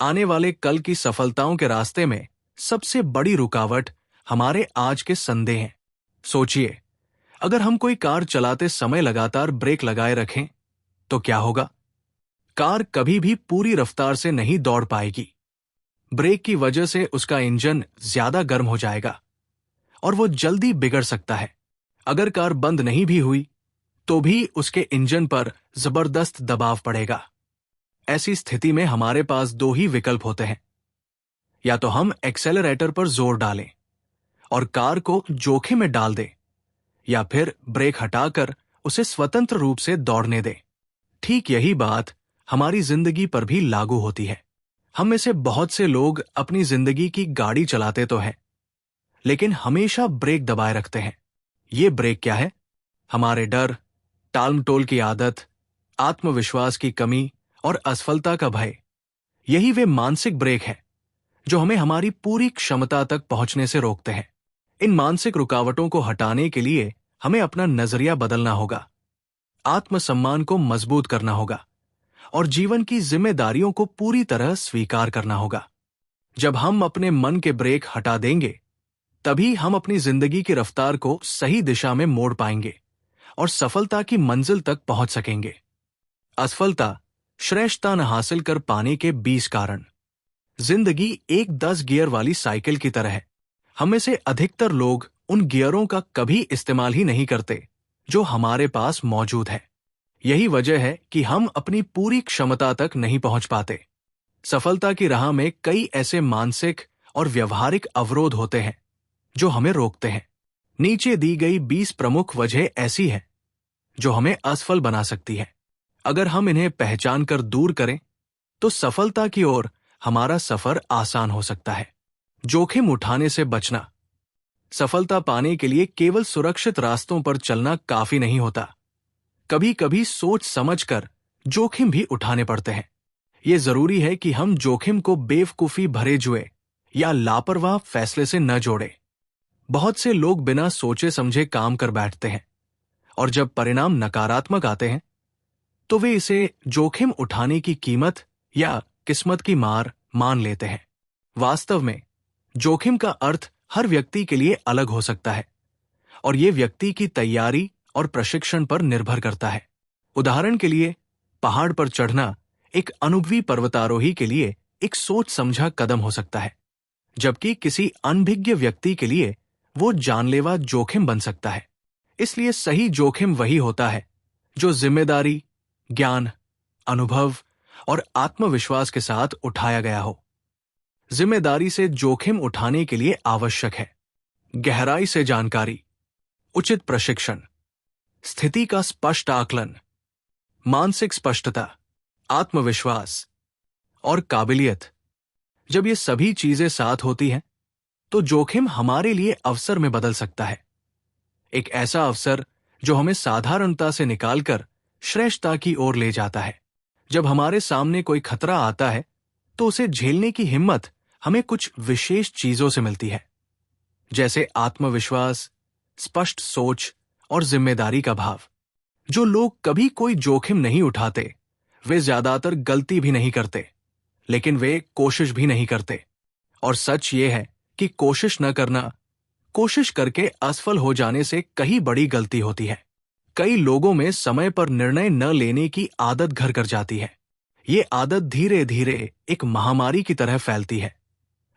आने वाले कल की सफलताओं के रास्ते में सबसे बड़ी रुकावट हमारे आज के संदेह हैं। सोचिए, अगर हम कोई कार चलाते समय लगातार ब्रेक लगाए रखें तो क्या होगा? कार कभी भी पूरी रफ्तार से नहीं दौड़ पाएगी। ब्रेक की वजह से उसका इंजन ज्यादा गर्म हो जाएगा और वो जल्दी बिगड़ सकता है। अगर कार बंद नहीं भी हुई तो भी उसके इंजन पर जबरदस्त दबाव पड़ेगा। ऐसी स्थिति में हमारे पास दो ही विकल्प होते हैं। या तो हम एक्सेलरेटर पर जोर डालें और कार को जोखिम में डाल दें, या फिर ब्रेक हटाकर उसे स्वतंत्र रूप से दौड़ने दें। ठीक यही बात हमारी जिंदगी पर भी लागू होती है। हम में से बहुत से लोग अपनी जिंदगी की गाड़ी चलाते तो हैं, लेकिन हमेशा ब्रेक दबाए रखते हैं। ये ब्रेक क्या है? हमारे डर, टालमटोल की आदत, आत्मविश्वास की कमी और असफलता का भय। यही वे मानसिक ब्रेक हैं जो हमें हमारी पूरी क्षमता तक पहुंचने से रोकते हैं। इन मानसिक रुकावटों को हटाने के लिए हमें अपना नजरिया बदलना होगा, आत्मसम्मान को मजबूत करना होगा और जीवन की जिम्मेदारियों को पूरी तरह स्वीकार करना होगा। जब हम अपने मन के ब्रेक हटा देंगे, तभी हम अपनी जिंदगी की रफ्तार को सही दिशा में मोड़ पाएंगे और सफलता की मंजिल तक पहुंच सकेंगे। असफलता श्रेष्ठता न हासिल कर पाने के 20 कारण। जिंदगी एक 10 गियर वाली साइकिल की तरह है। हम में से अधिकतर लोग उन गियरों का कभी इस्तेमाल ही नहीं करते जो हमारे पास मौजूद है। यही वजह है कि हम अपनी पूरी क्षमता तक नहीं पहुंच पाते। सफलता की राह में कई ऐसे मानसिक और व्यवहारिक अवरोध होते हैं जो हमें रोकते हैं। नीचे दी गई 20 प्रमुख वजह ऐसी हैं जो हमें असफल बना सकती है। अगर हम इन्हें पहचान कर दूर करें तो सफलता की ओर हमारा सफर आसान हो सकता है। जोखिम उठाने से बचना। सफलता पाने के लिए केवल सुरक्षित रास्तों पर चलना काफी नहीं होता। कभी कभी सोच समझकर जोखिम भी उठाने पड़ते हैं। यह जरूरी है कि हम जोखिम को बेवकूफी भरे जुए या लापरवाह फैसले से न जोड़ें। बहुत से लोग बिना सोचे समझे काम कर बैठते हैं और जब परिणाम नकारात्मक आते हैं तो वे इसे जोखिम उठाने की कीमत या किस्मत की मार मान लेते हैं। वास्तव में जोखिम का अर्थ हर व्यक्ति के लिए अलग हो सकता है और यह व्यक्ति की तैयारी और प्रशिक्षण पर निर्भर करता है। उदाहरण के लिए, पहाड़ पर चढ़ना एक अनुभवी पर्वतारोही के लिए एक सोच समझा कदम हो सकता है, जबकि किसी अनभिज्ञ व्यक्ति के लिए वो जानलेवा जोखिम बन सकता है। इसलिए सही जोखिम वही होता है जो जिम्मेदारी, ज्ञान, अनुभव और आत्मविश्वास के साथ उठाया गया हो। जिम्मेदारी से जोखिम उठाने के लिए आवश्यक है गहराई से जानकारी, उचित प्रशिक्षण, स्थिति का स्पष्ट आकलन, मानसिक स्पष्टता, आत्मविश्वास और काबिलियत। जब ये सभी चीजें साथ होती हैं तो जोखिम हमारे लिए अवसर में बदल सकता है। एक ऐसा अवसर जो हमें साधारणता से निकालकर श्रेष्ठता की ओर ले जाता है। जब हमारे सामने कोई खतरा आता है तो उसे झेलने की हिम्मत हमें कुछ विशेष चीजों से मिलती है, जैसे आत्मविश्वास, स्पष्ट सोच और जिम्मेदारी का भाव। जो लोग कभी कोई जोखिम नहीं उठाते वे ज्यादातर गलती भी नहीं करते, लेकिन वे कोशिश भी नहीं करते। और सच ये है कि कोशिश न करना, कोशिश करके असफल हो जाने से कहीं बड़ी गलती होती है। कई लोगों में समय पर निर्णय न लेने की आदत घर कर जाती है। ये आदत धीरे धीरे एक महामारी की तरह फैलती है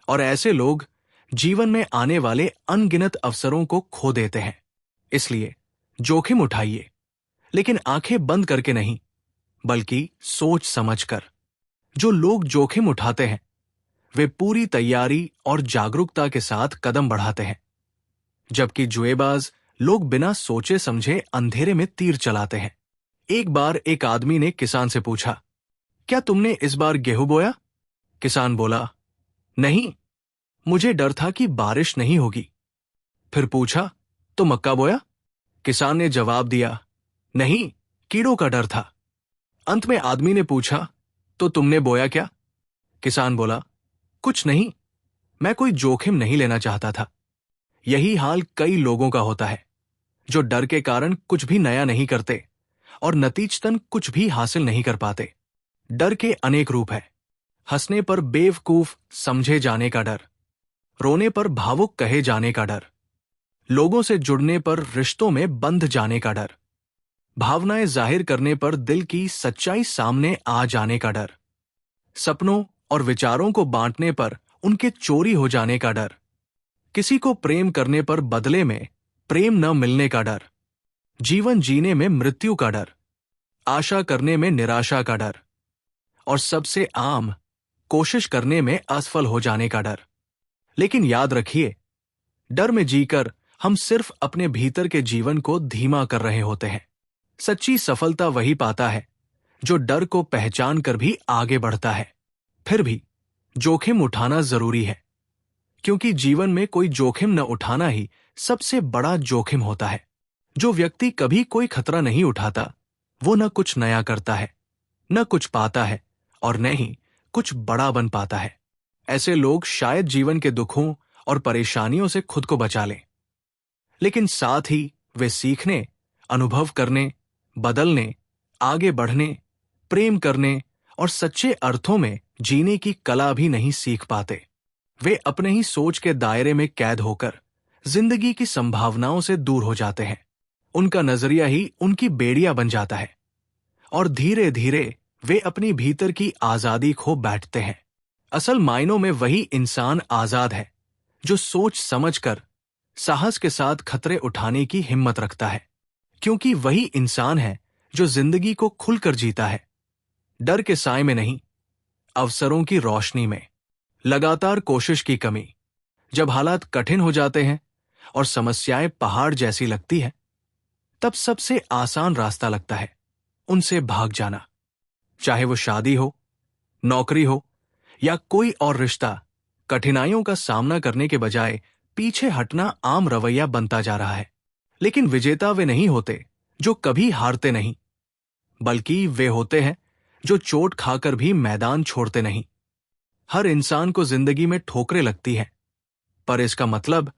और ऐसे लोग जीवन में आने वाले अनगिनत अवसरों को खो देते हैं। इसलिए जोखिम उठाइए, लेकिन आंखें बंद करके नहीं, बल्कि सोच समझकर। जो लोग जोखिम उठाते हैं वे पूरी तैयारी और जागरूकता के साथ कदम बढ़ाते हैं, जबकि जुएबाज लोग बिना सोचे समझे अंधेरे में तीर चलाते हैं। एक बार एक आदमी ने किसान से पूछा, क्या तुमने इस बार गेहूं बोया? किसान बोला, नहीं, मुझे डर था कि बारिश नहीं होगी। फिर पूछा, तो मक्का बोया? किसान ने जवाब दिया, नहीं, कीड़ों का डर था। अंत में आदमी ने पूछा, तो तुमने बोया क्या? किसान बोला, कुछ नहीं, मैं कोई जोखिम नहीं लेना चाहता था। यही हाल कई लोगों का होता है जो डर के कारण कुछ भी नया नहीं करते और नतीजतन कुछ भी हासिल नहीं कर पाते। डर के अनेक रूप हैं। हंसने पर बेवकूफ समझे जाने का डर, रोने पर भावुक कहे जाने का डर, लोगों से जुड़ने पर रिश्तों में बंध जाने का डर, भावनाएं जाहिर करने पर दिल की सच्चाई सामने आ जाने का डर, सपनों और विचारों को बांटने पर उनके चोरी हो जाने का डर, किसी को प्रेम करने पर बदले में प्रेम न मिलने का डर, जीवन जीने में मृत्यु का डर, आशा करने में निराशा का डर, और सबसे आम, कोशिश करने में असफल हो जाने का डर। लेकिन याद रखिए, डर में जीकर हम सिर्फ अपने भीतर के जीवन को धीमा कर रहे होते हैं। सच्ची सफलता वही पाता है जो डर को पहचान कर भी आगे बढ़ता है। फिर भी जोखिम उठाना जरूरी है, क्योंकि जीवन में कोई जोखिम न उठाना ही सबसे बड़ा जोखिम होता है। जो व्यक्ति कभी कोई खतरा नहीं उठाता, वो न कुछ नया करता है, न कुछ पाता है, और न ही कुछ बड़ा बन पाता है। ऐसे लोग शायद जीवन के दुखों और परेशानियों से खुद को बचा लें, लेकिन साथ ही वे सीखने, अनुभव करने, बदलने, आगे बढ़ने, प्रेम करने और सच्चे अर्थों में जीने की कला भी नहीं सीख पाते। वे अपने ही सोच के दायरे में कैद होकर जिंदगी की संभावनाओं से दूर हो जाते हैं। उनका नजरिया ही उनकी बेड़िया बन जाता है, और धीरे धीरे वे अपनी भीतर की आजादी खो बैठते हैं। असल मायनों में वही इंसान आजाद है जो सोच समझकर साहस के साथ खतरे उठाने की हिम्मत रखता है, क्योंकि वही इंसान है जो जिंदगी को खुलकर जीता है, डर के साए में नहीं, अवसरों की रोशनी में। लगातार कोशिश की कमी। जब हालात कठिन हो जाते हैं और समस्याएं पहाड़ जैसी लगती है, तब सबसे आसान रास्ता लगता है उनसे भाग जाना। चाहे वो शादी हो, नौकरी हो या कोई और रिश्ता, कठिनाइयों का सामना करने के बजाय पीछे हटना आम रवैया बनता जा रहा है। लेकिन विजेता वे नहीं होते जो कभी हारते नहीं, बल्कि वे होते हैं जो चोट खाकर भी मैदान छोड़ते नहीं। हर इंसान को जिंदगी में ठोकरें लगती हैं, पर इसका मतलब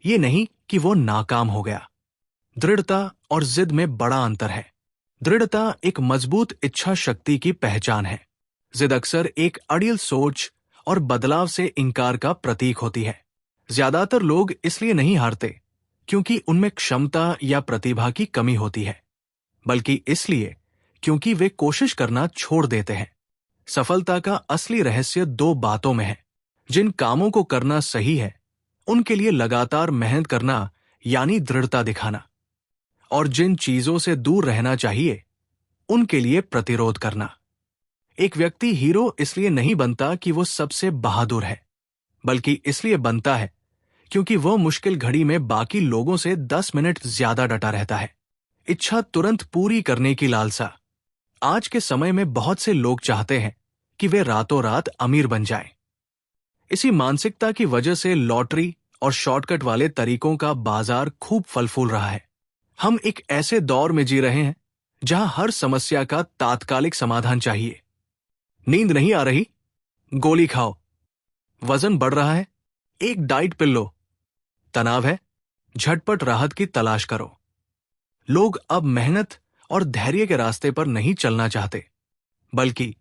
ये नहीं कि वो नाकाम हो गया। दृढ़ता और जिद में बड़ा अंतर है। दृढ़ता एक मजबूत इच्छा शक्ति की पहचान है। जिद अक्सर एक अड़ियल सोच और बदलाव से इंकार का प्रतीक होती है। ज्यादातर लोग इसलिए नहीं हारते क्योंकि उनमें क्षमता या प्रतिभा की कमी होती है, बल्कि इसलिए क्योंकि वे कोशिश करना छोड़ देते हैं। सफलता का असली रहस्य दो बातों में है। जिन कामों को करना सही है, उनके लिए लगातार मेहनत करना यानी दृढ़ता दिखाना, और जिन चीजों से दूर रहना चाहिए, उनके लिए प्रतिरोध करना। एक व्यक्ति हीरो इसलिए नहीं बनता कि वो सबसे बहादुर है, बल्कि इसलिए बनता है क्योंकि वो मुश्किल घड़ी में बाकी लोगों से 10 मिनट ज्यादा डटा रहता है। इच्छा तुरंत पूरी करने की लालसा। आज के समय में बहुत से लोग चाहते हैं कि वे रातों रात अमीर बन जाएं। इसी मानसिकता की वजह से लॉटरी और शॉर्टकट वाले तरीकों का बाजार खूब फल फूल रहा है। हम एक ऐसे दौर में जी रहे हैं जहां हर समस्या का तात्कालिक समाधान चाहिए। नींद नहीं आ रही? गोली खाओ। वजन बढ़ रहा है? एक डाइट पिल लो। तनाव है? झटपट राहत की तलाश करो। लोग अब मेहनत और धैर्य के रास्ते पर नहीं चलना चाहते, बल्कि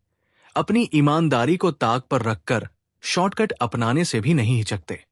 अपनी ईमानदारी को ताक पर रखकर शॉर्टकट अपनाने से भी नहीं हिचकते।